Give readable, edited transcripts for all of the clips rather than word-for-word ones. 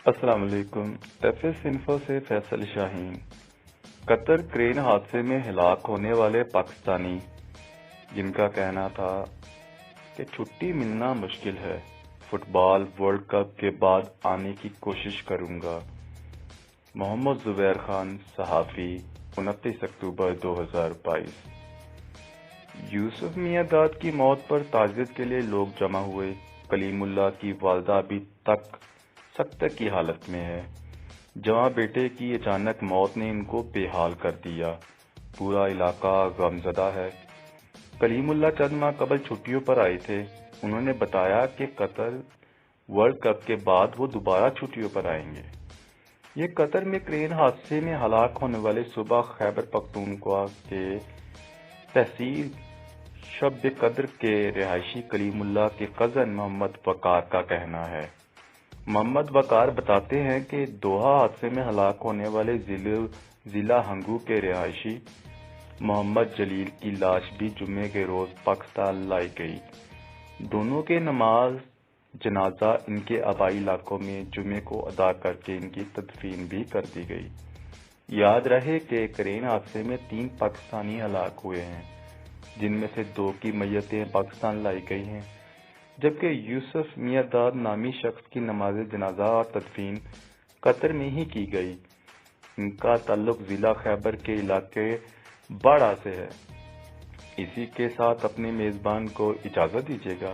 السلام علیکم۔ F S info سے فیصل شاہین۔ قطر کرین حادثے میں ہلاک ہونے والے پاکستانی جن کا کہنا تھا کہ چھٹی ملنا مشکل ہے، فٹ بال ورلڈ کپ کے بعد آنے کی کوشش کروں گا۔ محمد زبیر خان صحافی 29 اکتوبر 2022۔ یوسف میاں داد کی موت پر تعزیت کے لیے لوگ جمع ہوئے۔ کلیم اللہ کی والدہ ابھی تک سکتہ کی حالت میں ہے۔ جواں بیٹے کی اچانک موت نے ان کو بے حال کر دیا۔ پورا علاقہ غمزدہ ہے۔ کلیم اللہ چند ماہ قبل چھٹیوں پر آئے تھے۔ انہوں نے بتایا کہ قطر ورلڈ کپ کے بعد وہ دوبارہ چھٹیوں پر آئیں گے۔ یہ قطر میں کرین حادثے میں ہلاک ہونے والے صوبہ خیبر پختونخوا کے تحصیل شب قدر کے رہائشی کلیم اللہ کے کزن محمد وقار کا کہنا ہے۔ محمد وقار بتاتے ہیں کہ دوحہ حادثے میں ہلاک ہونے والے ضلع ہنگو کے رہائشی محمد جلیل کی لاش بھی جمعے کے روز پاکستان لائی گئی۔ دونوں کے نماز جنازہ ان کے آبائی علاقوں میں جمعے کو ادا کر کے ان کی تدفین بھی کر دی گئی۔ یاد رہے کہ کرین حادثے میں 3 پاکستانی ہلاک ہوئے ہیں، جن میں سے 2 کی میتیں پاکستان لائی گئی ہیں، جبکہ یوسف میاں داد نامی شخص کی نماز جنازہ اور تدفین قطر میں ہی کی گئی۔ ان کا تعلق ضلع خیبر کے علاقے باڑہ سے ہے۔ اسی کے ساتھ اپنے میزبان کو اجازت دیجیے گا۔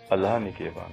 اللہ نگہبان۔